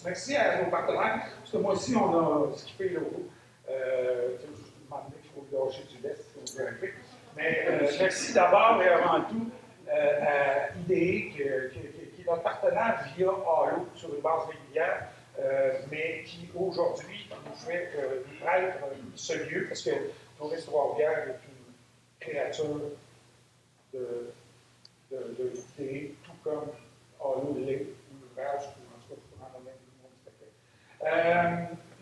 Merci à nos partenaires, parce que moi aussi, on a skippé le haut. Je vous demande qu'il faut lâcher du lest, si vous voulez. Mais merci d'abord et avant tout à IDE, qui est notre partenaire via Halo sur une base régulière, mais qui aujourd'hui nous fait nous prête ce lieu, parce que Touriste Trois-Rivières est une créature de l'IDE, tout comme Halo l'est, ou l'ouvrage, ou en tout cas, je peux en nommer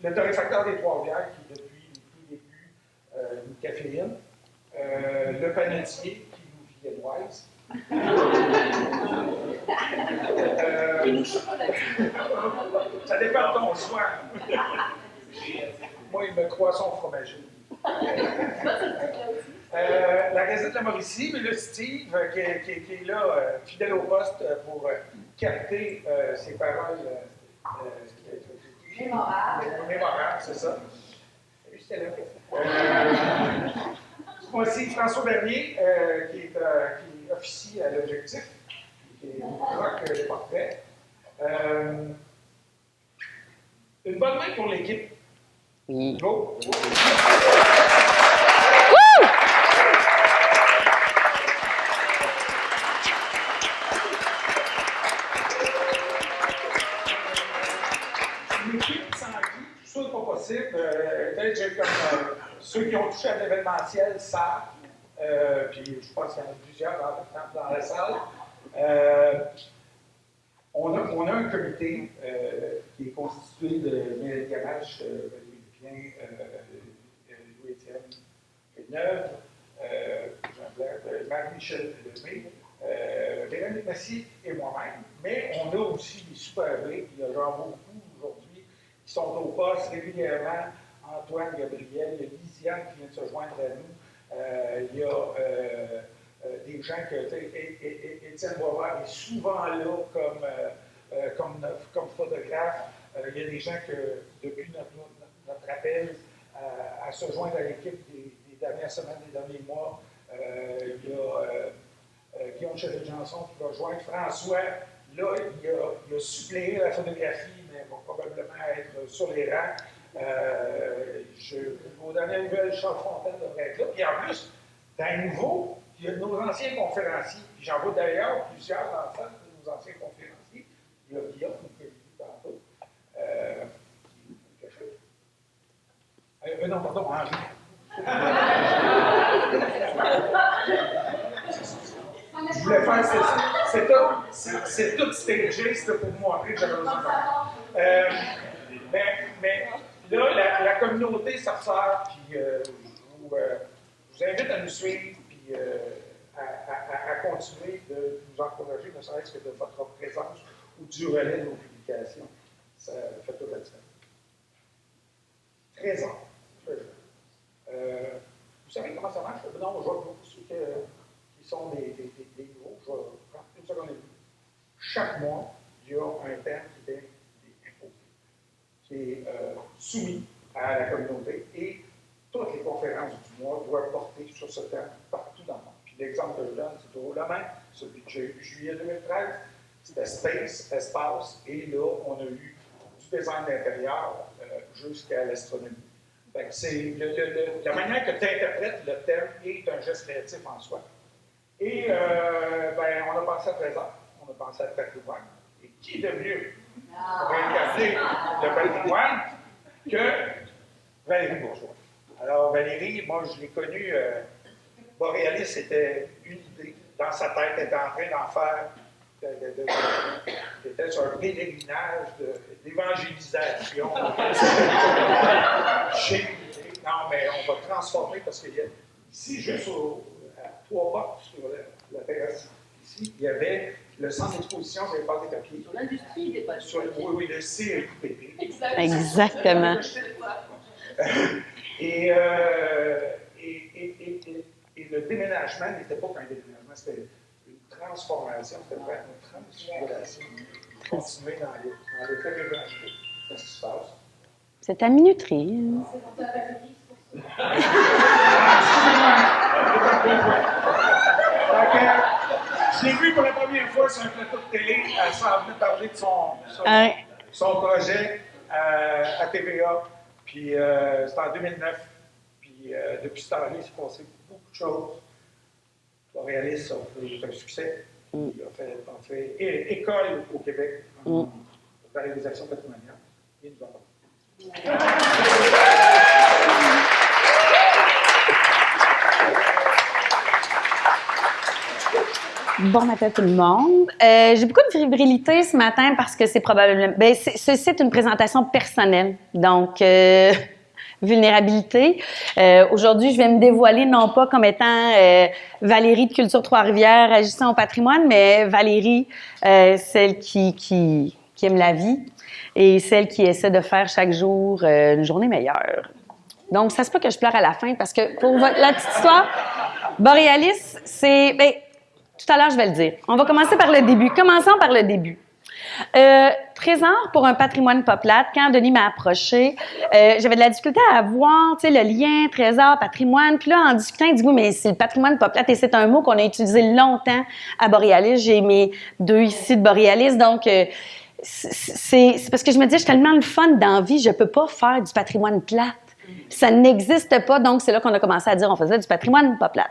le torréfacteur des Trois-Rivières, qui depuis les débuts nous caféine. Le panetier, qui nous viennoise. Ça dépend de ton choix. Moi, il me croissant fromager. La Gazette de la Mauricie, mais le Steve, qui est là, fidèle au poste pour capter ses paroles mémorables, c'est ça. J'étais là. Voici François Bernier, qui officie à l'objectif, qui rock les portraits. Une bonne main pour l'équipe. Oui. Go. L'équipe sans qui, tout ça n'est pas possible. Peut-être comme ceux qui ont touché à l'événementiel savent, puis je pense qu'il y en a plusieurs dans la salle. On a un comité qui est constitué de Mélanie Gamache, Valérie Lupien, Louis-Étienne Villeneuve, Jean Blair, Marie-Michel Lemay, Véronique Massy et moi-même. Mais on a aussi des super V, il y a genre beaucoup aujourd'hui qui sont au poste régulièrement. Antoine, Gabriel, il y a Lisiane qui vient de se joindre à nous. Il y a des gens que, Étienne Boisvert est souvent là comme photographe. Il y a des gens que, depuis notre appel à se joindre à l'équipe des dernières semaines, des derniers mois, il y a Guillaume Chevalier-Janson qui va joindre. François, là, il a suppléé la photographie, mais va probablement être sur les rangs. Aux dernières nouvelles, Charles Fontaine devrait être là. Puis en plus, dans le nouveau, il y a nos anciens conférenciers. Puis j'en vois d'ailleurs plusieurs enfants de nos anciens conférenciers. Il y a Guillaume, que j'ai vu tantôt. Non, pardon, Henri. Je voulais faire ça. C'est tout stagé, c'était pour vous montrer que j'avais besoin de mais là, la communauté s'observe, puis je vous invite à nous suivre, puis à continuer de nous encourager, ne serait-ce que de votre présence ou du relais de nos publications. Ça fait toute la différence. Présent. Vous savez comment ça marche? Non, je vois pour ceux qui sont des nouveaux, je vais prendre une seconde et demie. Chaque mois, il y a un thème qui est imposé, qui est soumis à la communauté, et toutes les conférences du mois doivent porter sur ce thème partout dans le monde. Puis l'exemple que je donne, c'est toujours le même. Celui que j'ai eu juillet 2013, c'était Space, Espace, et là, on a eu du design d'intérieur jusqu'à l'astronomie. C'est la manière que tu interprètes le thème est un geste créatif en soi. Et on a pensé à Trésor, on a pensé à patrimoine. Et qui de mieux pour incarner le patrimoine que Valérie Bourgeois? Alors, Valérie, moi, je l'ai connue, Boréalis, c'était une idée. Dans sa tête, elle était en train d'en faire. C'était sur un pèlerinage d'évangélisation. Non, mais on va transformer parce qu'il y a ici, juste à 3 pas sur la terrasse, ici, il y avait le centre d'exposition des pâtes et papiers. Sur l'industrie des pâtes. Oui, le CEPP. Exactement. Et le déménagement n'était pas qu'un déménagement, c'était une transformation, c'était vraiment une transfiguration. Continuer dans le fait d'évangéliser. Qu'est-ce qui se passe? C'est à minuterie. Je l'ai vu pour la première fois sur un plateau de télé. Elle s'en venait parler de son projet à TVA. Puis c'était en 2009. Puis depuis ce temps-là, il s'est passé beaucoup de choses. Borealis a fait un succès. On fait école au Québec dans la réalisation patrimoniale. Et nous avons. Bon matin tout le monde. J'ai beaucoup de fébrilité ce matin parce que c'est probablement... ceci est une présentation personnelle, donc vulnérabilité. Aujourd'hui, je vais me dévoiler non pas comme étant Valérie de Culture Trois-Rivières agissant au patrimoine, mais Valérie, celle qui aime la vie et celle qui essaie de faire chaque jour une journée meilleure. Donc, ça se peut que je pleure à la fin parce que pour la petite histoire, Borealis, c'est... tout à l'heure, je vais le dire. On va commencer par le début. Commençons par le début. Trésor pour un patrimoine pas plate, quand Denis m'a approché, j'avais de la difficulté à voir, tu sais, le lien trésor, patrimoine. Puis là, en discutant, il dit, oui, mais c'est le patrimoine pas plate et c'est un mot qu'on a utilisé longtemps à Borealis. J'ai mes 2 ici de Borealis, donc c'est parce que je me disais, je suis tellement le fun dans la vie, je peux pas faire du patrimoine plate. Ça n'existe pas, donc c'est là qu'on a commencé à dire, on faisait du patrimoine pas plate.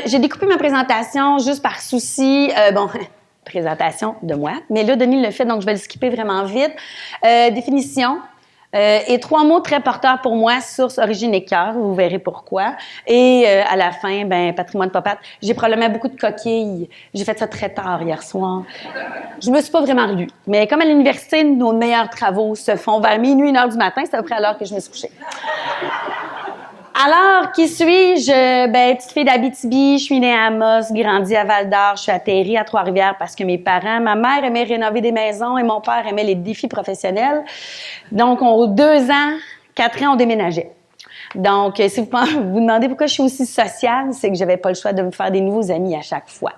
J'ai découpé ma présentation juste par souci, présentation de moi, mais là, Denis le fait, donc je vais le skipper vraiment vite. Définition, et 3 mots très porteurs pour moi, source, origine et cœur, vous verrez pourquoi. Et à la fin, patrimoine pas plate. J'ai probablement beaucoup de coquilles. J'ai fait ça très tard hier soir. Je me suis pas vraiment relue, mais comme à l'université, nos meilleurs travaux se font vers minuit, 1h du matin, c'est à peu près à l'heure que je me suis couchée. Alors, qui suis-je? Petite fille d'Abitibi, je suis née à Amos, grandie à Val-d'Or, je suis atterrie à Trois-Rivières parce que mes parents, ma mère aimait rénover des maisons et mon père aimait les défis professionnels. Donc, aux 2 ans, 4 ans, on déménageait. Donc, si vous vous demandez pourquoi je suis aussi sociale, c'est que j'avais pas le choix de me faire des nouveaux amis à chaque fois.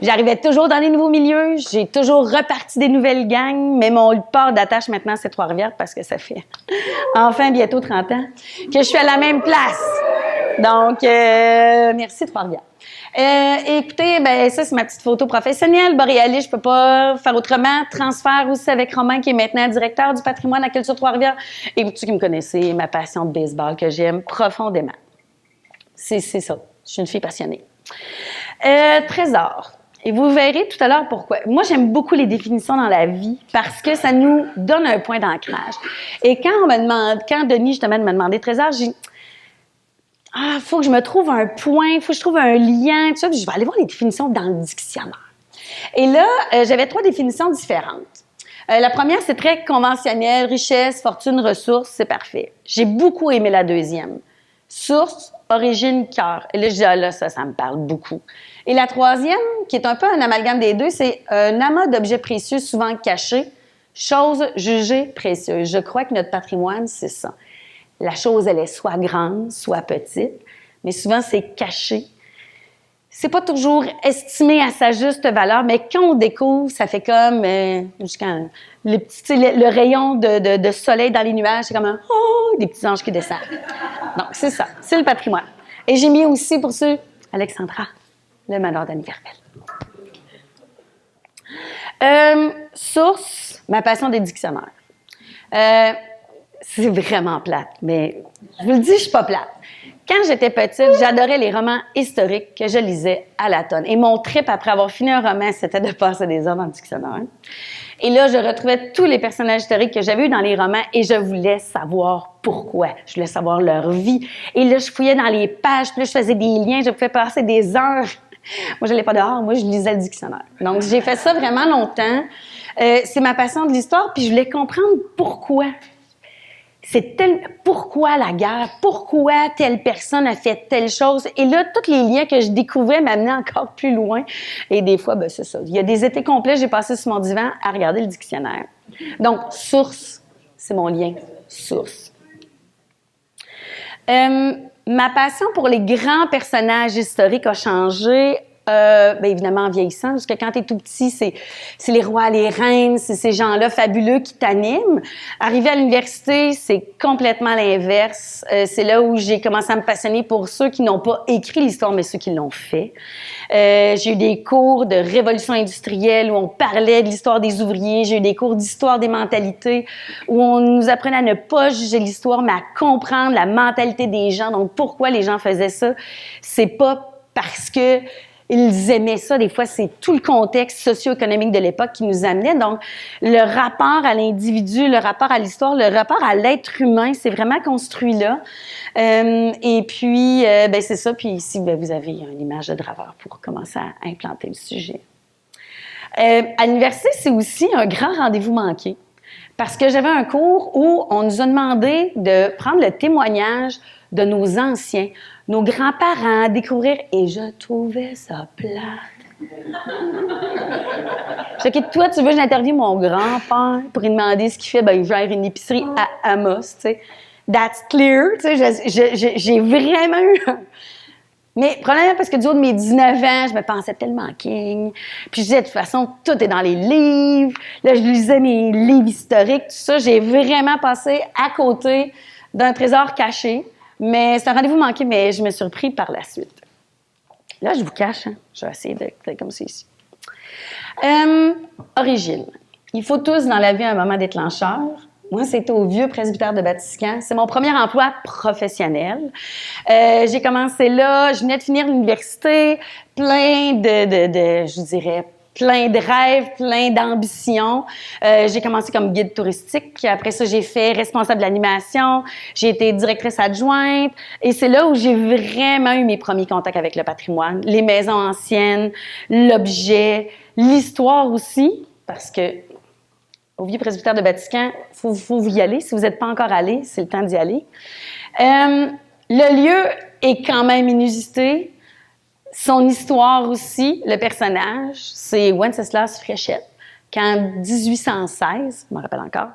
J'arrivais toujours dans les nouveaux milieux, j'ai toujours reparti des nouvelles gangs, mais mon port d'attache maintenant, c'est Trois-Rivières parce que ça fait enfin bientôt 30 ans que je suis à la même place. Donc, merci Trois-Rivières. Écoutez, ça, c'est ma petite photo professionnelle. Borealis, je peux pas faire autrement. Transfert aussi avec Romain, qui est maintenant directeur du patrimoine à Culture Trois-Rivières. Et vous tous qui me connaissez, ma passion de baseball que j'aime profondément. C'est ça. Je suis une fille passionnée. Trésor. Et vous verrez tout à l'heure pourquoi. Moi, j'aime beaucoup les définitions dans la vie parce que ça nous donne un point d'ancrage. Et quand Denis, justement, m'a demandé trésor, j'ai dit, faut que je me trouve un point, faut que je trouve un lien, tout ça, puis je vais aller voir les définitions dans le dictionnaire. Et là, j'avais 3 définitions différentes. La première, c'est très conventionnel, richesse, fortune, ressources, c'est parfait. J'ai beaucoup aimé la deuxième. Source, origine, cœur. Et là, je dis, ça me parle beaucoup. Et la troisième, qui est un peu un amalgame des deux, c'est un amas d'objets précieux souvent cachés, choses jugées précieuses. Je crois que notre patrimoine, c'est ça. La chose, elle est soit grande, soit petite, mais souvent, c'est caché. C'est pas toujours estimé à sa juste valeur, mais quand on découvre, ça fait comme le rayon de soleil dans les nuages, c'est comme des petits anges qui descendent. Donc, c'est ça, c'est le patrimoine. Et j'ai mis aussi pour ceux, Alexandra, le manoir d'Annie Carvel. Source, ma passion des dictionnaires. C'est vraiment plate, mais je vous le dis, je suis pas plate. Quand j'étais petite, j'adorais les romans historiques que je lisais à la tonne. Et mon trip, après avoir fini un roman, c'était de passer des heures dans le dictionnaire. Et là, je retrouvais tous les personnages historiques que j'avais eus dans les romans et je voulais savoir pourquoi. Je voulais savoir leur vie. Et là, je fouillais dans les pages, puis là, je faisais des liens, je pouvais passer des heures. Moi, je n'allais pas dehors, moi, je lisais le dictionnaire. Donc, j'ai fait ça vraiment longtemps. C'est ma passion de l'histoire, puis je voulais comprendre pourquoi. Pourquoi la guerre? Pourquoi telle personne a fait telle chose? Et là, tous les liens que je découvrais m'amenaient encore plus loin. Et des fois, c'est ça. Il y a des étés complets, j'ai passé sur mon divan à regarder le dictionnaire. Donc, source, c'est mon lien. Source. Ma passion pour les grands personnages historiques a changé Évidemment en vieillissant, parce que quand tu es tout petit, c'est les rois, les reines, c'est ces gens-là fabuleux qui t'animent. Arrivé à l'université, c'est complètement l'inverse. C'est là où j'ai commencé à me passionner pour ceux qui n'ont pas écrit l'histoire, mais ceux qui l'ont fait. J'ai eu des cours de révolution industrielle où on parlait de l'histoire des ouvriers. J'ai eu des cours d'histoire des mentalités où on nous apprenait à ne pas juger l'histoire, mais à comprendre la mentalité des gens. Donc, pourquoi les gens faisaient ça? C'est pas parce que ils aimaient ça. Des fois, c'est tout le contexte socio-économique de l'époque qui nous amenait. Donc, le rapport à l'individu, le rapport à l'histoire, le rapport à l'être humain, c'est vraiment construit là. Et puis, c'est ça. Puis ici, vous avez une image de draveur pour commencer à implanter le sujet. À l'université, c'est aussi un grand rendez-vous manqué. Parce que j'avais un cours où on nous a demandé de prendre le témoignage de nos anciens, nos grands-parents, découvrir, et je trouvais ça plate. Je dis, toi, tu veux que j'interviewe mon grand-père pour lui demander ce qu'il fait? Il gère une épicerie à Amos, tu sais. That's clear, tu sais, j'ai vraiment eu... Mais probablement parce que du haut de mes 19 ans, je me pensais tellement king. Puis je disais, de toute façon, tout est dans les livres. Là, je lisais mes livres historiques, tout ça. J'ai vraiment passé à côté d'un trésor caché. Mais c'est un rendez-vous manqué, mais je me suis surpris par la suite. Là, je vous cache, hein? Je vais essayer d'être comme c'est ici. Origine. Il faut tous dans la vie un moment déclencheur. Moi, c'était au vieux presbytère de Batiscan. C'est mon premier emploi professionnel. J'ai commencé là, je venais de finir l'université, plein je dirais, plein de rêves, plein d'ambitions. J'ai commencé comme guide touristique. Après ça, j'ai fait responsable de l'animation. J'ai été directrice adjointe. Et c'est là où j'ai vraiment eu mes premiers contacts avec le patrimoine. Les maisons anciennes, l'objet, l'histoire aussi, parce que au vieux presbytère de Batiscan, faut y aller. Si vous n'êtes pas encore allé, c'est le temps d'y aller. Le lieu est quand même inusité. Son histoire aussi, le personnage, c'est Wenceslas Fréchette, qui en 1816, je me rappelle encore,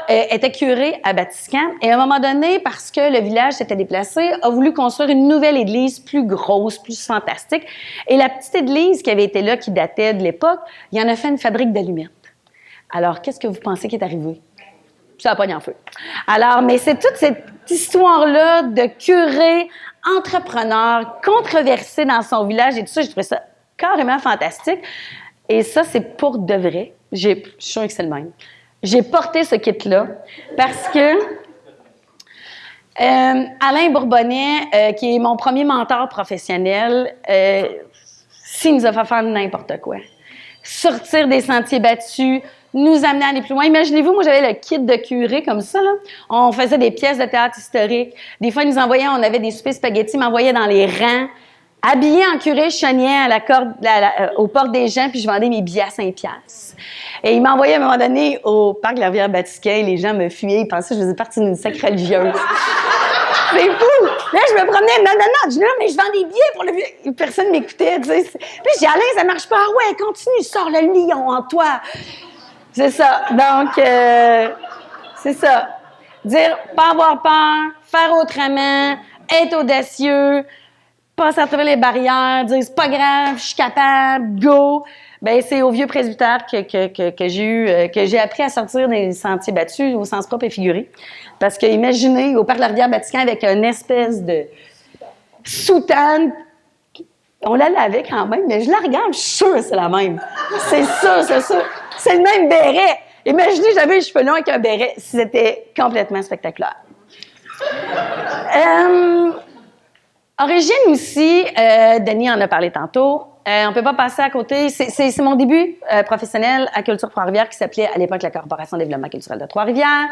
était curé à Batiscan. Et à un moment donné, parce que le village s'était déplacé, a voulu construire une nouvelle église plus grosse, plus fantastique. Et la petite église qui avait été là, qui datait de l'époque, il en a fait une fabrique d'allumettes. Alors, qu'est-ce que vous pensez qui est arrivé? Ça a pogné en feu. Alors, mais c'est toute cette histoire-là de curé, entrepreneur, controversé dans son village et tout ça. J'ai trouvé ça carrément fantastique. Et ça, c'est pour de vrai. Je suis sûre que c'est le même. J'ai porté ce kit-là parce que Alain Bourbonnais, qui est mon premier mentor professionnel, s'il nous a fait faire n'importe quoi. Sortir des sentiers battus, nous amener à aller plus loin. Imaginez-vous, moi, j'avais le kit de curé comme ça, là. On faisait des pièces de théâtre historique. Des fois, ils nous envoyaient, on avait des soupers spaghettis, ils m'envoyaient dans les rangs. Habillée en curé, je chognais à la corde, aux portes des gens, puis je vendais mes billets à 5 piastres. Et ils m'envoyaient à un moment donné au parc de la Rivière-Batiscan. Les gens me fuyaient, ils pensaient que je faisais partie d'une secte religieuse. C'est fou! Là, je me promenais, non, je dis, non, mais je vends des billets pour le... Personne m'écoutait, tu sais. Puis je dis, Alain, ça marche pas. Ah ouais, continue, sors le lion en toi. C'est ça. Donc, c'est ça. Dire, pas avoir peur, faire autrement, être audacieux, passer à travers les barrières, dire, c'est pas grave, je suis capable, go. Ben c'est au vieux presbytère que j'ai appris à sortir des sentiers battus au sens propre et figuré. Parce que imaginez, au parc de la Rivière-Batiscan avec une espèce de soutane, on la lavait quand même, mais je la regarde, je suis sûre que c'est la même. C'est ça. C'est le même béret. Imaginez, j'avais les cheveux longs avec un béret. C'était complètement spectaculaire. Origine aussi, Denis en a parlé tantôt. On peut pas passer à côté. C'est mon début professionnel à Culture Trois-Rivières qui s'appelait à l'époque la Corporation de développement culturel de Trois-Rivières.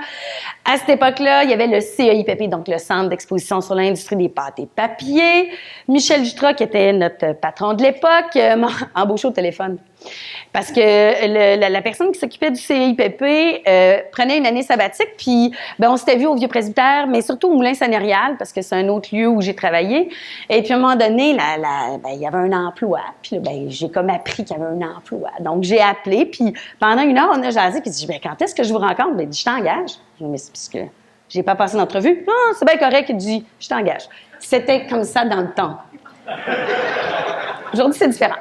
À cette époque-là, il y avait le CEIPP, donc le Centre d'exposition sur l'industrie des pâtes et papiers. Michel Jutras, qui était notre patron de l'époque, m'a embauché au téléphone. Parce que la personne qui s'occupait du CEIPP prenait une année sabbatique, puis on s'était vu au Vieux Presbytère, mais surtout au Moulin Seigneurial, parce que c'est un autre lieu où j'ai travaillé. Et puis à un moment donné, il y avait un emploi. Puis là, j'ai comme appris qu'il y avait un emploi. Donc j'ai appelé, puis pendant 1 heure, on a jasé, puis il dit, quand est-ce que je vous rencontre? Il dit, je t'engage. Je dis, mais c'est parce que j'ai pas passé d'entrevue. Non, c'est bien correct. Il dit, je t'engage. C'était comme ça dans le temps. Aujourd'hui, c'est différent.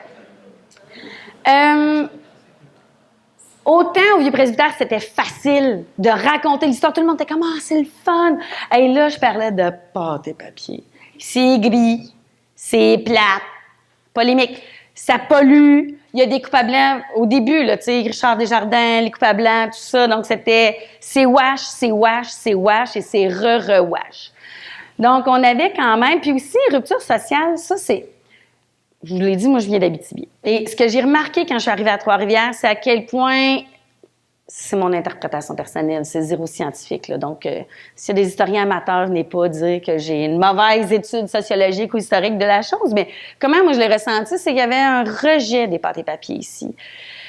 Autant au Vieux-Presbytère, c'était facile de raconter l'histoire. Tout le monde était comme « Ah, c'est le fun! » Et là, je parlais de pâte et papier. C'est gris, c'est plate, polémique, ça pollue. Il y a des coupes à blanc au début, là, tu sais, Richard Desjardins, les coupes à blanc, tout ça. Donc, c'était c'est wash, c'est wash, c'est wash et c'est re-wash. Donc, on avait quand même... Puis aussi, rupture sociale, ça, c'est... Je vous l'ai dit, moi, je viens d'Abitibi. Et ce que j'ai remarqué quand je suis arrivée à Trois-Rivières, c'est à quel point, c'est mon interprétation personnelle, c'est zéro scientifique, là. Donc, s'il y a des historiens amateurs, venez pas dire que j'ai une mauvaise étude sociologique ou historique de la chose, mais comment moi je l'ai ressenti, c'est qu'il y avait un rejet des pâtes et papiers ici.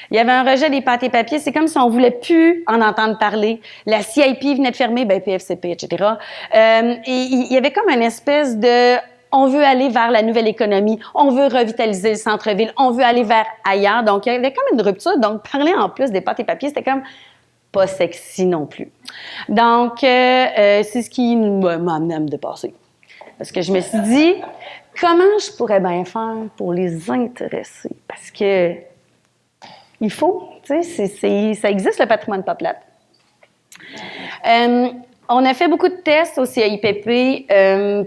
Il y avait un rejet des pâtes et papiers. C'est comme si on voulait plus en entendre parler. La CIP venait de fermer, ben PFCP, etc. Et il y avait comme une espèce de... On veut aller vers la nouvelle économie, on veut revitaliser le centre-ville, on veut aller vers ailleurs. Donc, il y avait comme une rupture. Donc, parler en plus des pâtes et papiers, c'était comme pas sexy non plus. Donc, c'est ce qui m'a amené à me dépasser. Parce que je me suis dit, comment je pourrais bien faire pour les intéresser? Parce que il faut, tu sais, ça existe le patrimoine populaire. On a fait beaucoup de tests au CIPP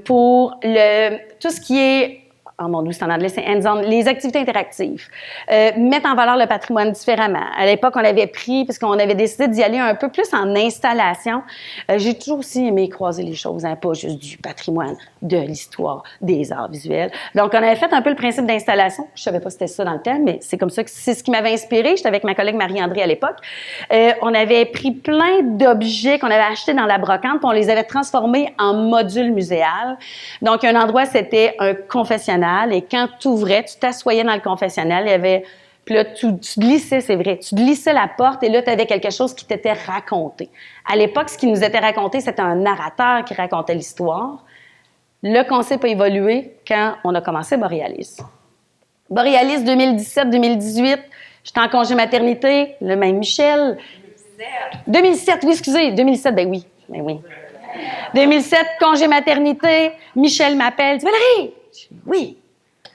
pour tout ce qui est, oh mon Dieu, c'est en anglais, c'est hands-on, les activités interactives. Mettre en valeur le patrimoine différemment. À l'époque, on avait pris, parce qu'on avait décidé d'y aller un peu plus en installation. J'ai toujours aussi aimé croiser les choses, hein, pas juste du patrimoine, de l'histoire, des arts visuels. Donc, on avait fait un peu le principe d'installation. Je savais pas si c'était ça dans le thème, mais c'est comme ça que c'est ce qui m'avait inspiré. J'étais avec ma collègue Marie-André à l'époque. On avait pris plein d'objets qu'on avait achetés dans la brocante, puis on les avait transformés en modules muséal. Donc, un endroit, c'était un confessionnal. Et quand tu ouvrais, tu t'assoyais dans le confessionnal, il y avait... Puis là, tu glissais, c'est vrai, tu glissais la porte et là, tu avais quelque chose qui t'était raconté. À l'époque, ce qui nous était raconté, c'était un narrateur qui racontait l'histoire. Le concept a évolué quand on a commencé Borealis. Borealis 2017-2018, j'étais en congé maternité, le même Michel. 2007, oui, excusez, 2007, ben oui. 2007, congé maternité, Michel m'appelle, tu Valérie! Oui.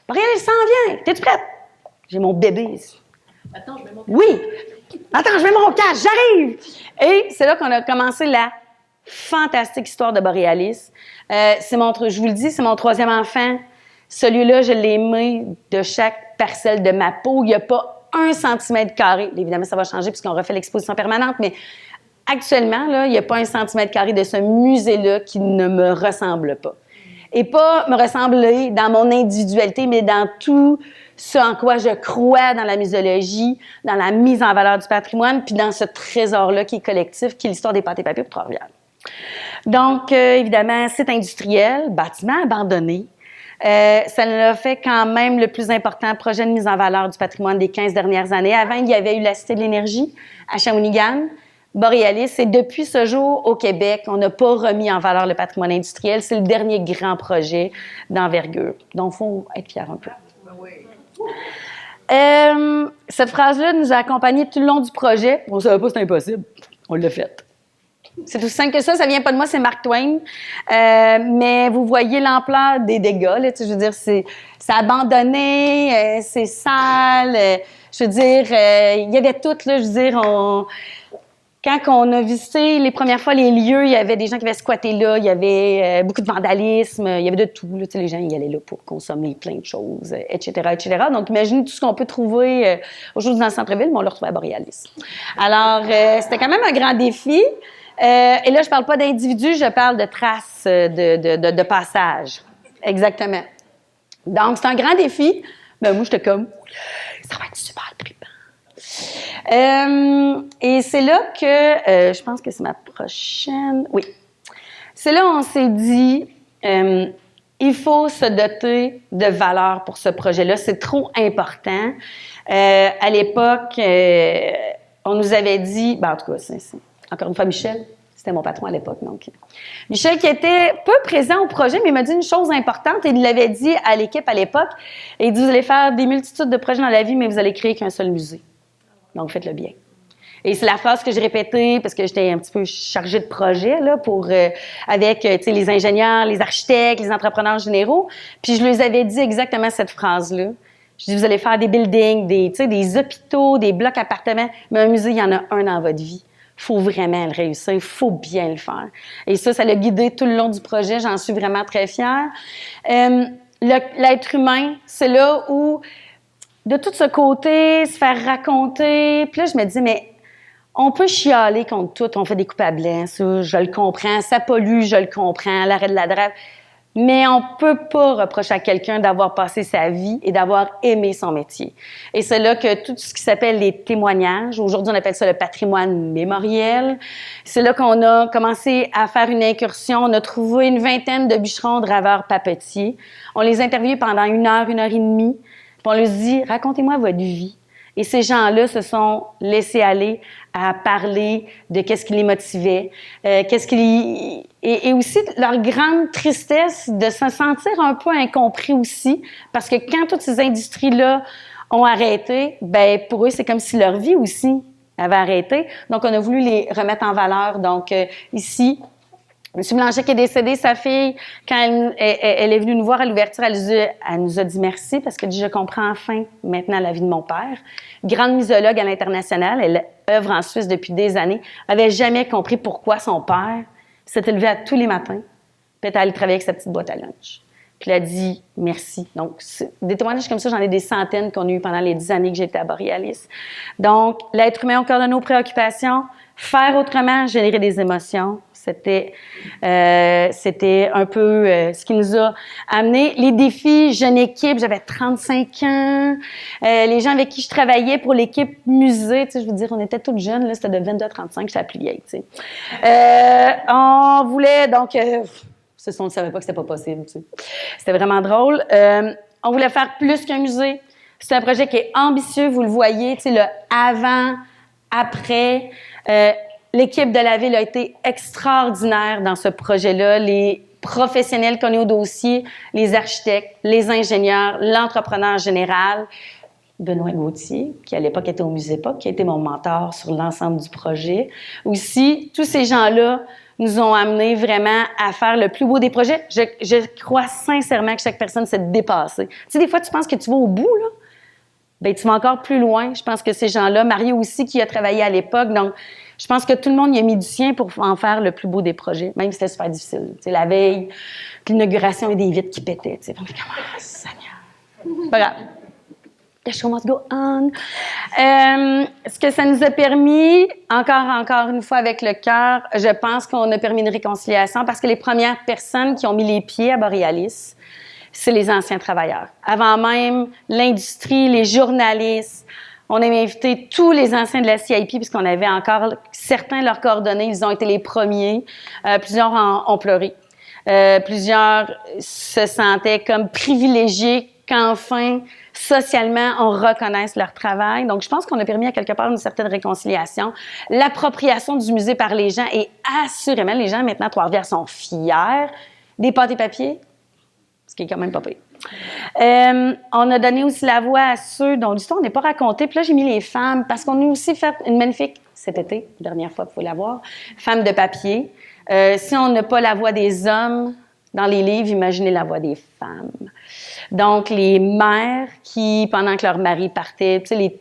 Borealis s'en vient. T'es-tu prête? J'ai mon bébé ici. Attends, je mets mon casque. Oui. Attends, je mets mon casque. J'arrive. Et c'est là qu'on a commencé la fantastique histoire de Borealis. Je vous le dis, c'est mon 3e enfant. Celui-là, je l'ai aimé de chaque parcelle de ma peau. Il n'y a pas 1 centimètre carré. Évidemment, ça va changer puisqu'on refait l'exposition permanente, mais actuellement, là, il n'y a pas 1 centimètre carré de ce musée-là qui ne me ressemble pas. Et pas me ressembler dans mon individualité, mais dans tout ce en quoi je crois dans la muséologie, dans la mise en valeur du patrimoine, puis dans ce trésor-là qui est collectif, qui est l'histoire des pâtes et papiers pour Trois-Rivières. Donc, évidemment, site industriel, bâtiment abandonné. Ça l'a fait quand même le plus important projet de mise en valeur du patrimoine des 15 dernières années. Avant, il y avait eu la Cité de l'énergie à Shawinigan. Borealis, et depuis ce jour, au Québec, on n'a pas remis en valeur le patrimoine industriel. C'est le dernier grand projet d'envergure. Donc, il faut être fier un peu. Cette phrase-là nous a accompagnés tout le long du projet. On ne savait pas que c'était impossible. On l'a fait. C'est aussi simple que ça. Ça vient pas de moi, c'est Mark Twain. Mais vous voyez l'ampleur des dégâts. Là, je veux dire, c'est abandonné, c'est sale. Je veux dire, il y avait tout. Là, je veux dire, quand on a visité les premières fois les lieux, il y avait des gens qui avaient squatté là, il y avait beaucoup de vandalisme, il y avait de tout. Là, les gens y allaient là pour consommer plein de choses, etc., etc. Donc, imaginez tout ce qu'on peut trouver aujourd'hui dans le centre-ville, mais on le retrouve à Borealis. Alors, c'était quand même un grand défi. Et là, je parle pas d'individus, je parle de traces de passage. Exactement. Donc, c'est un grand défi. Ben, moi, j'étais comme, ça va être super trippant. Et c'est là que, je pense que c'est ma prochaine, oui. C'est là où on s'est dit, il faut se doter de valeur pour ce projet-là. C'est trop important. À l'époque, on nous avait dit, ben en tout cas, c'est encore une fois Michel, c'était mon patron à l'époque. Donc, Michel qui était peu présent au projet, mais il m'a dit une chose importante et il l'avait dit à l'équipe à l'époque. Et il dit, vous allez faire des multitudes de projets dans la vie, mais vous allez créer qu'un seul musée. Donc, faites-le bien. Et c'est la phrase que j'ai répétée parce que j'étais un petit peu chargée de projet là, avec les ingénieurs, les architectes, les entrepreneurs généraux. Puis je leur avais dit exactement cette phrase-là. Je dis, vous allez faire des buildings, des hôpitaux, des blocs appartements, mais un musée, il y en a un dans votre vie. Il faut vraiment le réussir, il faut bien le faire. Et ça l'a guidé tout le long du projet, j'en suis vraiment très fière. L'être humain, c'est là où, de tout ce côté, se faire raconter, puis là, je me dis, mais on peut chialer contre tout, on fait des coupes à blanc, ça, je le comprends, ça pollue, je le comprends, l'arrêt de la drave. Mais on peut pas reprocher à quelqu'un d'avoir passé sa vie et d'avoir aimé son métier. Et c'est là que tout ce qui s'appelle les témoignages, aujourd'hui on appelle ça le patrimoine mémoriel, c'est là qu'on a commencé à faire une incursion. On a trouvé une vingtaine de bûcherons, draveurs, papetiers. On les a interviewés pendant 1 heure et demie. Puis on leur dit, racontez-moi votre vie. Et ces gens-là se sont laissés aller à parler de qu'est-ce qui les motivait, et aussi leur grande tristesse de se sentir un peu incompris aussi, parce que quand toutes ces industries-là ont arrêté, ben pour eux, c'est comme si leur vie aussi avait arrêté. Donc, on a voulu les remettre en valeur. Donc, ici, M. Blanchet qui est décédé, sa fille, quand elle est venue nous voir à l'ouverture, elle nous a dit merci parce qu'elle dit « Je comprends enfin maintenant la vie de mon père ». Grande musologue à l'international, elle œuvre en Suisse depuis des années, avait jamais compris pourquoi son père s'était levé à tous les matins, puis était allé travailler avec sa petite boîte à lunch. Puis elle a dit merci. Donc, des témoignages comme ça, j'en ai des centaines qu'on a eu pendant les 10 années que j'étais à Borealis. Donc, l'être humain au cœur de nos préoccupations, faire autrement, générer des émotions. C'était un peu ce qui nous a amené. Les défis, jeune équipe, j'avais 35 ans. Les gens avec qui je travaillais pour l'équipe musée, tu sais, je veux dire, on était toutes jeunes, là, c'était de 22 à 35, j'étais la plus vieille, tu sais. On voulait, donc, on ne savait pas que c'était pas possible, tu sais. C'était vraiment drôle. On voulait faire plus qu'un musée. C'est un projet qui est ambitieux, vous le voyez, tu sais, le avant, après. L'équipe de la ville a été extraordinaire dans ce projet-là. Les professionnels qu'on est au dossier, les architectes, les ingénieurs, l'entrepreneur général, Benoît Gauthier, qui à l'époque était au Musée Époque, qui a été mon mentor sur l'ensemble du projet. Aussi, tous ces gens-là nous ont amenés vraiment à faire le plus beau des projets. Je crois sincèrement que chaque personne s'est dépassée. Tu sais, des fois, tu penses que tu vas au bout, là. Bien, tu vas encore plus loin. Je pense que ces gens-là, Mario aussi, qui a travaillé à l'époque, donc je pense que tout le monde y a mis du sien pour en faire le plus beau des projets, même si c'était super difficile. Tu sais, la veille, l'inauguration et des vitres qui pétaient. Tu sais, comment, Seigneur. Pas grave. The show must go on. Ce que ça nous a permis, encore une fois avec le cœur, je pense qu'on a permis une réconciliation parce que les premières personnes qui ont mis les pieds à Borealis, c'est les anciens travailleurs. Avant même l'industrie, les journalistes, on avait invité tous les anciens de la CIP puisqu'on avait encore certains leurs coordonnées. Ils ont été les premiers. Plusieurs ont pleuré. Plusieurs se sentaient comme privilégiés qu'enfin, socialement, on reconnaisse leur travail. Donc, je pense qu'on a permis à quelque part une certaine réconciliation. L'appropriation du musée par les gens et assurément, les gens maintenant à Trois-Rivières sont fiers des pâtes et papiers, ce qui est quand même pas pire. On a donné aussi la voix à ceux dont l'histoire n'est pas racontée. Puis là, j'ai mis les femmes parce qu'on a aussi fait une magnifique, cet été, dernière fois, il faut la voir, Femmes de papier. Si on n'a pas la voix des hommes dans les livres, imaginez la voix des femmes. Donc, les mères qui, pendant que leur mari partait, tu sais,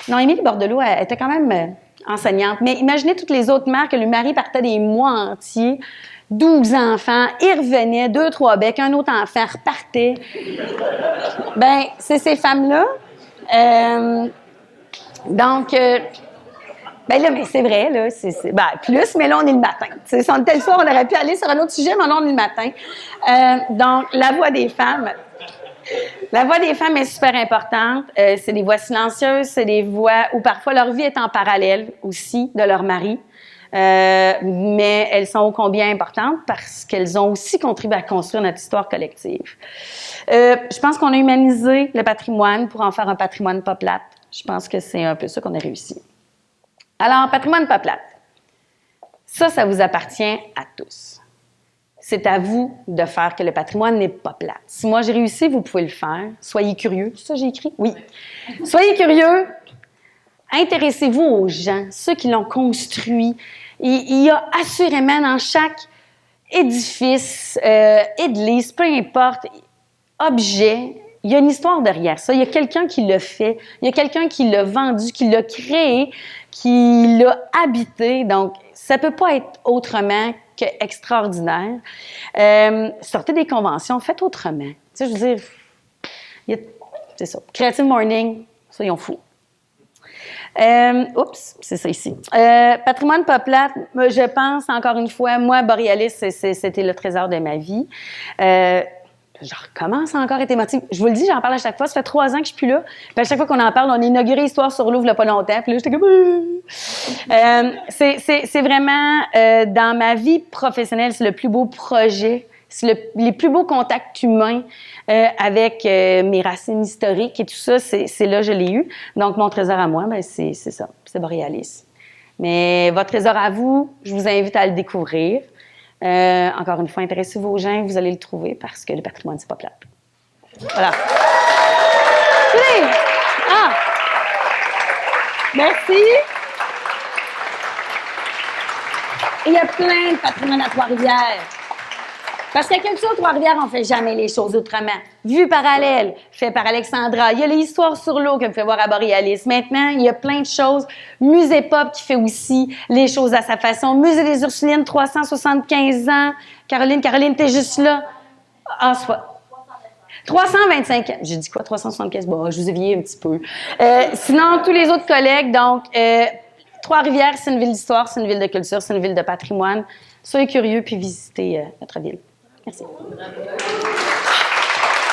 non, Émilie Bordelot, elle était quand même enseignante. Mais imaginez toutes les autres mères que le mari partait des mois entiers, 12 enfants, il revenait, 2-3 becs, un autre enfant repartait. Ben, c'est ces femmes-là. Ben là, mais c'est vrai, là, plus, mais là, on est le matin. Si on était le soir, on aurait pu aller sur un autre sujet, mais là, on est le matin. Donc, la voix des femmes. La voix des femmes est super importante. C'est des voix silencieuses, c'est des voix où parfois leur vie est en parallèle aussi de leur mari. Mais elles sont ô combien importantes parce qu'elles ont aussi contribué à construire notre histoire collective. Je pense qu'on a humanisé le patrimoine pour en faire un patrimoine pas plate. Je pense que c'est un peu ça qu'on a réussi. Alors, patrimoine pas plate. Ça vous appartient à tous. C'est à vous de faire que le patrimoine n'est pas plate. Si moi j'ai réussi, vous pouvez le faire. Soyez curieux. C'est ça que j'ai écrit? Oui. Soyez curieux. Intéressez-vous aux gens, ceux qui l'ont construit. Il y a assurément dans chaque édifice, église, peu importe, objet, il y a une histoire derrière ça. Il y a quelqu'un qui l'a fait. Il y a quelqu'un qui l'a vendu, qui l'a créé, qui l'a habité. Donc, ça peut pas être autrement que extraordinaire. Sortez des conventions, faites autrement. Tu sais, je veux dire, c'est ça. Creative Morning, soyons fous. Oups, c'est ça ici. Patrimoine pas plate, je pense, encore une fois, moi, Borealis, c'était le trésor de ma vie. Je recommence à encore être émotive. Je vous le dis, j'en parle à chaque fois. Ça fait 3 ans que je suis plus là. Puis à chaque fois qu'on en parle, on a inauguré Histoire sur l'eau il n'y a pas longtemps. Puis là, j'étais comme... c'est vraiment, dans ma vie professionnelle, c'est le plus beau projet. C'est les plus beaux contacts humains avec mes racines historiques et tout ça. C'est là que je l'ai eu. Donc, mon trésor à moi, ben, c'est ça. C'est Borealis. Mais votre trésor à vous, je vous invite à le découvrir. Encore une fois, intéressez-vous aux gens, vous allez le trouver parce que le patrimoine, c'est pas plate. Voilà. Ah! Merci. Et il y a plein de patrimoine à Trois-Rivières. Parce qu'à Culture Trois-Rivières, on ne fait jamais les choses autrement. Vue parallèle, fait par Alexandra. Il y a les histoires sur l'eau que me fait voir à Borealis. Maintenant, il y a plein de choses. Musée Pop qui fait aussi les choses à sa façon. Musée des Ursulines, 375 ans. Caroline, t'es juste là. Ah, c'est pas... 325 ans. J'ai dit quoi? 375? Bon, je vous ai vieilli un petit peu. Sinon, tous les autres collègues, donc, Trois-Rivières, c'est une ville d'histoire, c'est une ville de culture, c'est une ville de patrimoine. Soyez curieux puis visitez notre ville. Merci.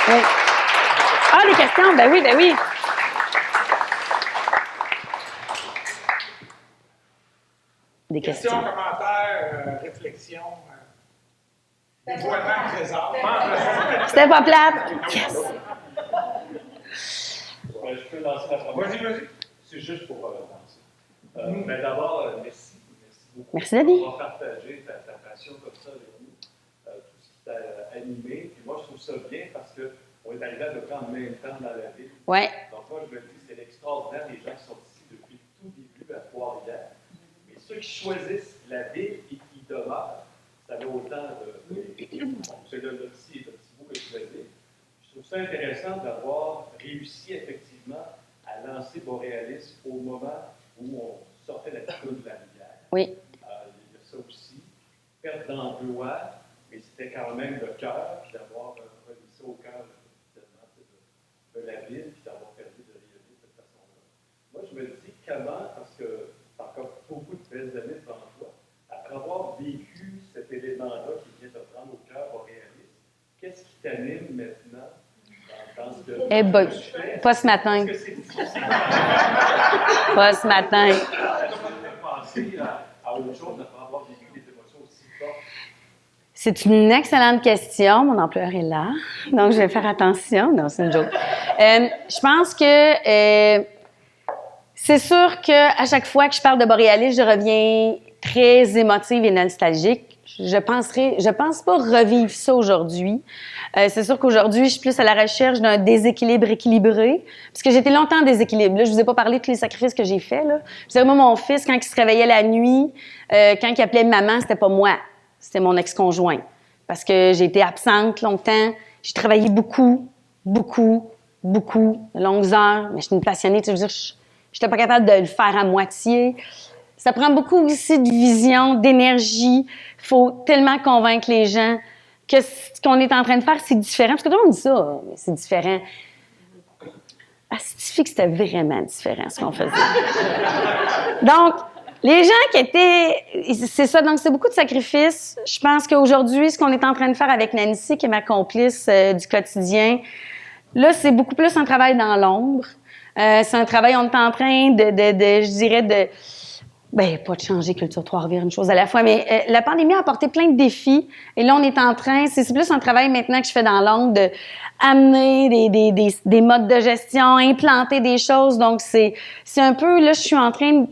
Oui. Ah, des questions? Ben oui, ben oui. Des questions. Commentaires, réflexions. Dévoilement, trésor. C'était pas plate. Yes. Je peux lancer la première. Vas-y. C'est juste pour lancer. Mais d'abord, merci. Merci beaucoup. Merci, David. Pour partager ta passion comme ça avec nous, tout ce qui t'a animé. Puis moi, je trouve ça bien parce qu'on est arrivé à peu près en même temps dans la ville. Ouais. Donc moi, je me dis, c'est extraordinaire les gens qui sont ici depuis le tout début à Trois-Rivières. Mais ceux qui choisissent la ville et qui y demeurent, ça fait autant de... c'est le petit bout que je voulais dire. Je trouve ça intéressant d'avoir réussi effectivement à lancer Borealis au moment où on sortait la coulée de la rivière. Oui. Il y a ça aussi. Perte d'emploi, mais c'était quand même le cœur, puis d'avoir remis ça au cœur de la ville, puis d'avoir permis de rayonner de cette façon-là. Moi, je me dis comment, parce que tu as encore beaucoup de belles années devant toi, après avoir vécu cet élément-là qui vient te prendre au cœur Borealis, qu'est-ce qui t'anime maintenant dans ce que Eh ben, pas ce matin. Pas ce matin. penser à autre chose après avoir vécu des émotions aussi fortes? C'est une excellente question. Mon employeur est là, donc je vais faire attention. Non, c'est une joke. Je pense que c'est sûr qu'à chaque fois que je parle de Borealis, je reviens très émotive et nostalgique. Je pense pas revivre ça aujourd'hui. C'est sûr qu'aujourd'hui, je suis plus à la recherche d'un déséquilibre équilibré, parce que j'ai été longtemps en déséquilibre. Là, je vous ai pas parlé de tous les sacrifices que j'ai faits. Là. Je dirais, moi, mon fils, quand il se réveillait la nuit, quand il appelait maman, c'était pas moi, c'était mon ex-conjoint, parce que j'ai été absente longtemps. J'ai travaillé beaucoup, de longues heures, mais je suis une passionnée. Tu sais, je veux dire, j'étais pas capable de le faire à moitié. Ça prend beaucoup aussi de vision, d'énergie. Il faut tellement convaincre les gens que ce qu'on est en train de faire, c'est différent. Parce que tout le monde dit ça, mais c'est différent. Ah, c'est que c'était vraiment différent, ce qu'on faisait. Donc, les gens qui étaient... C'est ça, donc c'est beaucoup de sacrifices. Je pense qu'aujourd'hui, ce qu'on est en train de faire avec Nancy, qui est ma complice du quotidien, là, c'est beaucoup plus un travail dans l'ombre. C'est un travail, on est en train je dirais, pas de changer Culture Trois-Rivières, une chose à la fois, mais la pandémie a apporté plein de défis. Et là, on est en train, c'est plus un travail maintenant que je fais dans l'ombre, de amener des modes de gestion, implanter des choses. Donc, c'est un peu, là, je suis en train de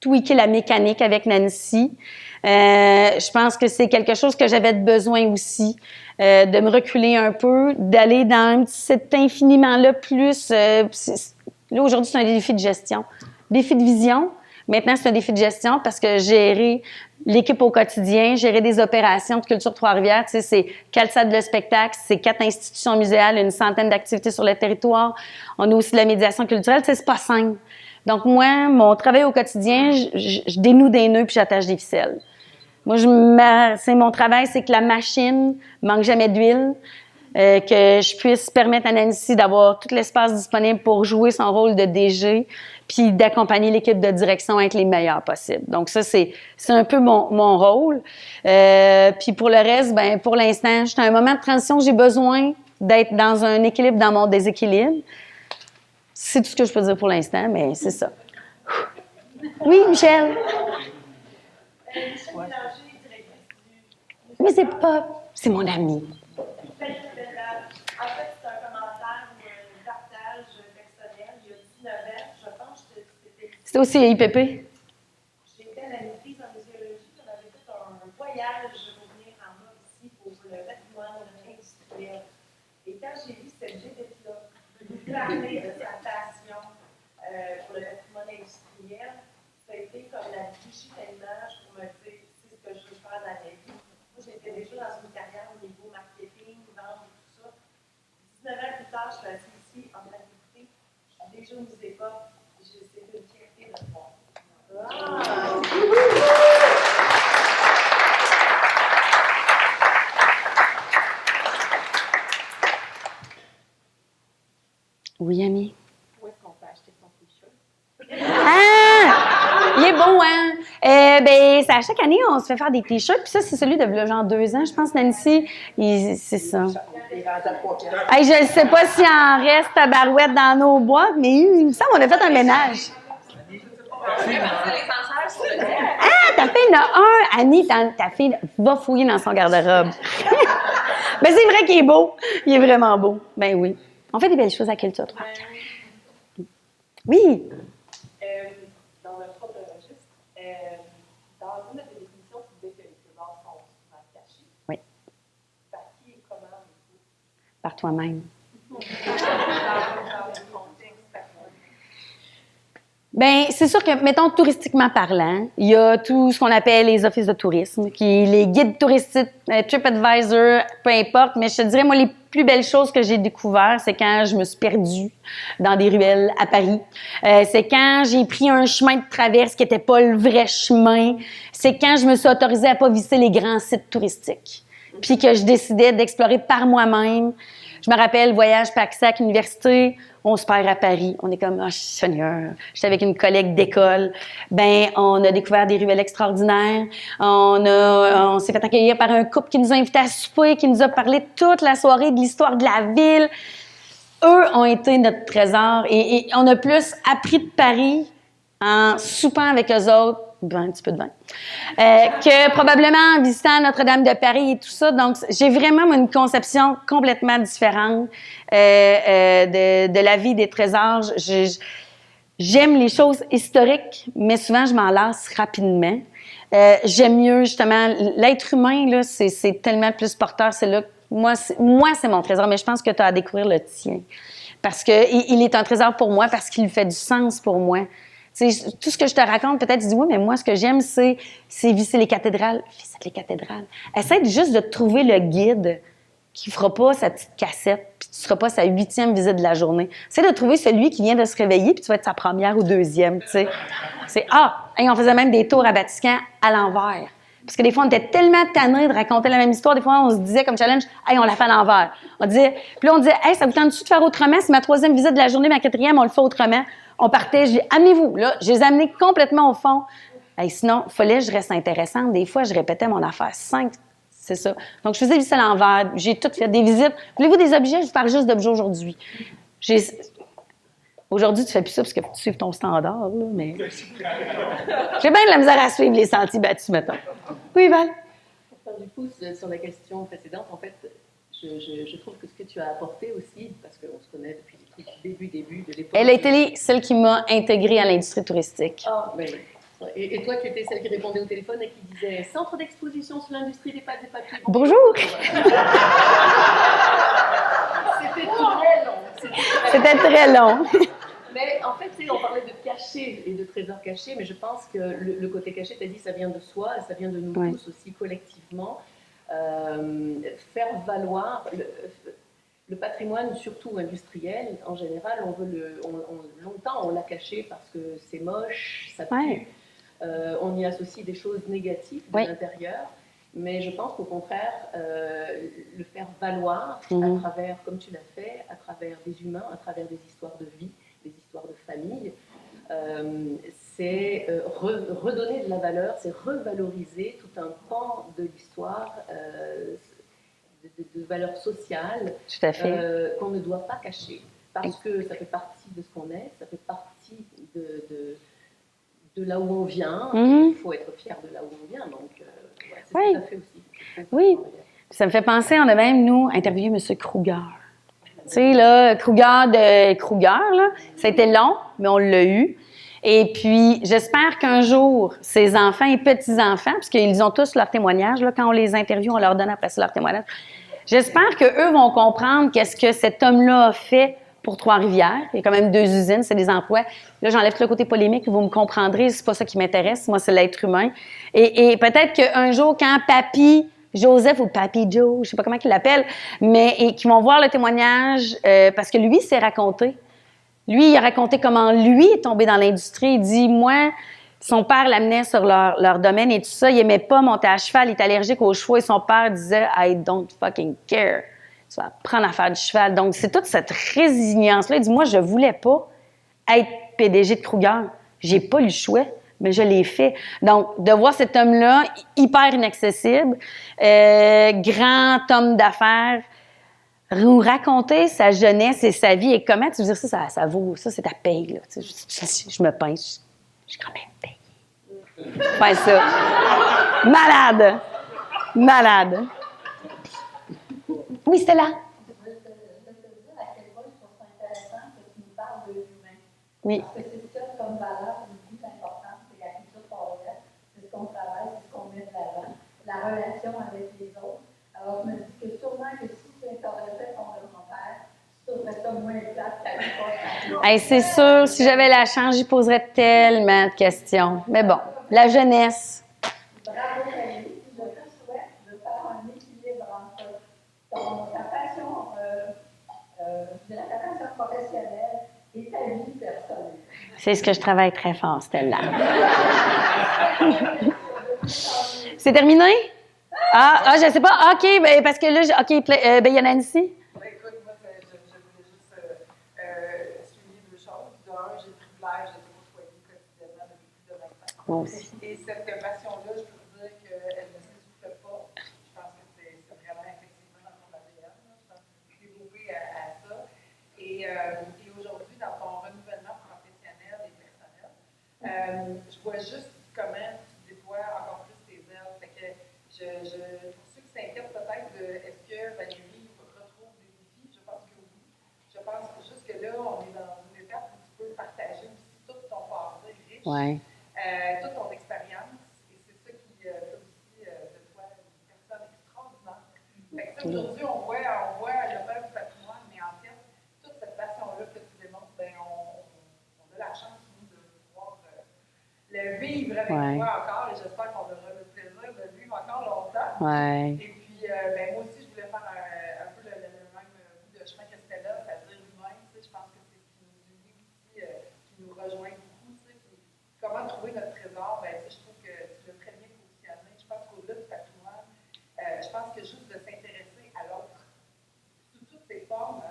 tweaker la mécanique avec Nancy. Je pense que c'est quelque chose que j'avais besoin aussi, de me reculer un peu, d'aller dans cet infiniment-là plus... là, aujourd'hui, c'est un défi de gestion. Défi de vision. Maintenant, c'est un défi de gestion parce que gérer l'équipe au quotidien, gérer des opérations de Culture Trois-Rivières. Tu sais, c'est 4 salles de spectacle, c'est 4 institutions muséales, une centaine d'activités sur le territoire. On a aussi de la médiation culturelle. Tu sais, c'est pas simple. Donc, moi, mon travail au quotidien, je dénoue des nœuds puis j'attache des ficelles. Moi, c'est mon travail, c'est que la machine manque jamais d'huile, que je puisse permettre à Nancy d'avoir tout l'espace disponible pour jouer son rôle de DG, puis d'accompagner l'équipe de direction à être les meilleurs possibles. Donc ça, c'est un peu mon rôle. Puis pour le reste, ben pour l'instant, je suis à un moment de transition, j'ai besoin d'être dans un équilibre dans mon déséquilibre. C'est tout ce que je peux dire pour l'instant, mais c'est ça. Oui, Michel? Mais c'est pas... C'est mon ami. En fait, c'est un commentaire ou un partage personnel. Il y a 19 ans, je pense que C'était aussi à IPP? J'étais à la maîtrise en muséologie. On avait fait un voyage pour venir en Mauricie pour le patrimoine industriel. Et quand j'ai vu cette Gédette-là nous parler de sa passion pour le patrimoine industriel, ça a été comme la bougie d'image pour me dire c'est ce que je veux faire dans la vie. Moi, j'étais déjà dans une carrière au niveau marketing, vente, tout ça. 19 ans plus tard, je suis assise ici en train d'écouter. Je suis déjà au musée Pop. C'est une fierté de le voir. Oui, Ami? Où est-ce qu'on peut acheter son t-shirt? Ah! Il est beau, hein? Ben, c'est à chaque année, on se fait faire des t-shirts. Puis ça, c'est celui de là, genre 2 ans, je pense, Nancy. C'est ça. Hey, je ne sais pas s'il en reste tabarouette dans nos boîtes, mais il me semble qu'on a fait un ménage. Ah, ta fille en a un. Annie, ta fille va fouiller dans son garde-robe. Mais c'est vrai qu'il est beau. Il est vraiment beau. Ben oui. On fait des belles choses à Culture 3. Oui. Dans le propre registre, dans une de tes définitions, tu disais que les morts sont souvent cachés. Oui. Par qui et comment? Par toi-même. Ben, c'est sûr que, mettons, touristiquement parlant, il y a tout ce qu'on appelle les offices de tourisme, les guides touristiques, TripAdvisor, peu importe, mais je te dirais, moi, les plus belles choses que j'ai découvertes, c'est quand je me suis perdue dans des ruelles à Paris. C'est quand j'ai pris un chemin de traverse qui n'était pas le vrai chemin. C'est quand je me suis autorisée à pas visiter les grands sites touristiques. Puis que je décidais d'explorer par moi-même. Je me rappelle, voyage Paxac, université, on se perd à Paris. On est comme, oh Seigneur, j'étais avec une collègue d'école. Ben, on a découvert des ruelles extraordinaires. On s'est fait accueillir par un couple qui nous a invités à souper, qui nous a parlé toute la soirée de l'histoire de la ville. Eux ont été notre trésor et on a plus appris de Paris en soupant avec eux autres, un petit peu de vin, que probablement en visitant Notre-Dame de Paris et tout ça. Donc, j'ai vraiment une conception complètement différente de la vie des trésors. J'aime les choses historiques, mais souvent, je m'en lasse rapidement. J'aime mieux, justement, l'être humain, là, c'est tellement plus porteur. C'est là, moi, c'est mon trésor, mais je pense que tu as à découvrir le tien. Parce que il est un trésor pour moi, parce qu'il fait du sens pour moi. Tu sais, tout ce que je te raconte, peut-être tu dis oui, mais moi, ce que j'aime, c'est visiter les cathédrales. Visite les cathédrales. Essaie juste de trouver le guide qui fera pas sa petite cassette, puis tu feras pas sa 8e visite de la journée. Essaie de trouver celui qui vient de se réveiller, puis tu vas être sa première ou 2e, tu sais. On faisait même des tours à Vatican à l'envers. Parce que des fois, on était tellement tannés de raconter la même histoire. Des fois, on se disait comme challenge, hey, on la fait à l'envers. Puis là, on disait, hey, ça vous tente-tu de faire autrement? C'est ma 3e visite de la journée, ma 4e, on le fait autrement. On partait, je dis, amenez-vous. Là, je les ai amenés complètement au fond. Hey, sinon, il fallait que je reste intéressante. Des fois, je répétais mon affaire 5, c'est ça. Donc, je faisais des visites à l'envers. J'ai tout fait, des visites. Voulez-vous des objets? Je vous parle juste d'objets aujourd'hui. Aujourd'hui, tu fais plus ça parce que tu suives ton standard, là, mais... J'ai bien de la misère à suivre les sentiers battus, mettons. Oui, Val? Pour faire du pouce sur la question précédente, en fait, je trouve que ce que tu as apporté aussi, parce qu'on se connaît depuis le début de l'époque... Elle a été celle qui m'a intégrée à l'industrie touristique. Ah, ben, et toi, tu étais celle qui répondait au téléphone et qui disait « Centre d'exposition sur l'industrie des pâtes et papiers. » Bonjour! C'était très long. C'était très long. Mais en fait, tu sais, on parlait de caché et de trésor caché, mais je pense que le côté caché, tu as dit, ça vient de soi, ça vient de nous tous aussi collectivement. Faire valoir le patrimoine, surtout industriel, en général, longtemps on l'a caché parce que c'est moche, ça pue, on y associe des choses négatives de l'intérieur. Mais je pense qu'au contraire, le faire valoir à travers, comme tu l'as fait, à travers des humains, à travers des histoires de vie, des histoires de famille, c'est redonner de la valeur, c'est revaloriser tout un pan de l'histoire, de valeurs sociales qu'on ne doit pas cacher, parce que ça fait partie de ce qu'on est, ça fait partie de là où on vient, il faut être fier de là où on vient, donc c'est tout à fait aussi. Oui, ça me fait penser, on a même, nous, interviewé M. Kruger. Tu sais, là, Kruger, là, ça a été long, mais on l'a eu. Et puis, j'espère qu'un jour, ses enfants et petits-enfants, parce qu'ils ont tous leur témoignage, là, quand on les interviewe, on leur donne après ça leur témoignage. J'espère qu'eux vont comprendre qu'est-ce que cet homme-là a fait pour Trois-Rivières. Il y a quand même 2 usines, c'est des emplois. Là, j'enlève tout le côté polémique, vous me comprendrez, c'est pas ça qui m'intéresse. Moi, c'est l'être humain. Et peut-être qu'un jour, quand Papy Joseph ou Papy Joe, je sais pas comment il l'appelle, mais qui vont voir le témoignage, parce que lui s'est raconté. Lui, il a raconté comment lui est tombé dans l'industrie. Il dit, moi, son père l'amenait sur leur domaine et tout ça. Il aimait pas monter à cheval, il est allergique aux chevaux et son père disait, I don't fucking care. Tu vas apprendre à faire du cheval. Donc, c'est toute cette résilience-là. Il dit, moi, je voulais pas être PDG de Kruger. J'ai pas eu le choix, mais je l'ai fait. Donc, de voir cet homme-là, hyper inaccessible, grand homme d'affaires, nous raconter sa jeunesse et sa vie et comment tu veux dire ça vaut, ça c'est ta paye, là. Tu sais, je me pince, je suis quand même payée. Enfin, ça. Malade. Oui, Stella. Je veux te dire à quel point je trouve ça intéressant que tu nous parles de l'humain. Oui. Parce que c'est ça comme valeur, le plus important, c'est la culture forestière, c'est ce qu'on travaille, c'est ce qu'on met de l'avant, la relation avec les autres. Alors, je me dis que sûrement que si tu aurais fait ton documentaire, tu trouverais ça moins plate qu'à l'époque. Hey, c'est sûr, si j'avais la chance, j'y poserais tellement de questions. Mais bon, la jeunesse. Bravo, Camille. Je te souhaite de faire un équilibre entre ta passion, je dirais ta passion professionnelle et ta vie personnelle. C'est ce que je travaille très fort, Stella. C'est terminé? Je sais pas. OK, ben, parce que là, il y en a une ici. Écoute, moi, je voulais juste souligner 2 choses. D'un, j'ai le privilège de te côtoyer quotidiennement depuis plus de 20 ans. Moi aussi. Et cette passion-là, je peux vous dire qu'elle ne s'essouffle pas. Je pense que c'est vraiment effectivement dans ton ADN. Je pense que tu es dévoué à ça. Et aujourd'hui, dans ton renouvellement professionnel et personnel, je vois juste comment tu déploies encore plus tes ailes. Fait que pour ceux qui s'inquiètent peut-être de est-ce que Valérie retrouve des défis, je pense que oui. Je pense que juste que là, on est dans une étape où tu peux partager aussi tout ton passé riche, toute ton expérience, et c'est ça qui fait aussi de toi une personne extraordinaire. Fait que aujourd'hui, on voit le peuple du patrimoine, mais en fait, toute cette passion-là que tu démontres, ben, on a la chance, nous, de pouvoir le vivre avec toi encore, et j'espère qu'on aura le plaisir de le vivre encore longtemps. Ouais. Et puis, ben, moi aussi, je voulais faire un peu le même bout de chemin que Stella, c'est-à-dire l'humain. Tu sais, je pense que c'est ce qui nous unit aussi, qui nous rejoint beaucoup. Tu sais, puis comment trouver notre trésor? Ben, tu sais, je trouve que tu l'as très bien positionné. Je pense qu'au-delà du patrimoine, je pense que juste de s'intéresser à l'autre, sous toutes ses formes,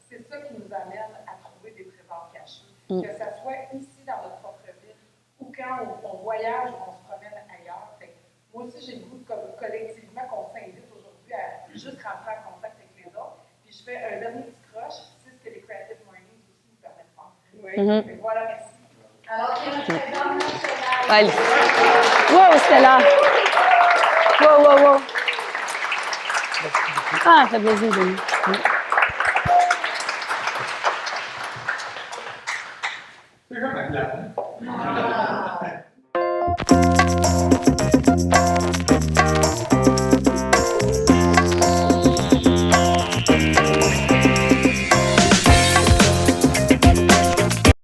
c'est ça qui nous amène à trouver des trésors cachés. Que ça soit ici dans notre propre ville, ou quand on voyage ou on se promène ailleurs. Fait que moi aussi, j'ai le goût collectivement qu'on s'invite aujourd'hui à juste rentrer en contact avec les autres. Puis je fais un dernier petit croche, c'est ce que les Creative Mornings aussi nous permettent de faire. Fait que voilà, merci. Alors, il y a un trésor national. Allez. Wow, Stella! Wow. Ah, ça fait plaisir, Denis.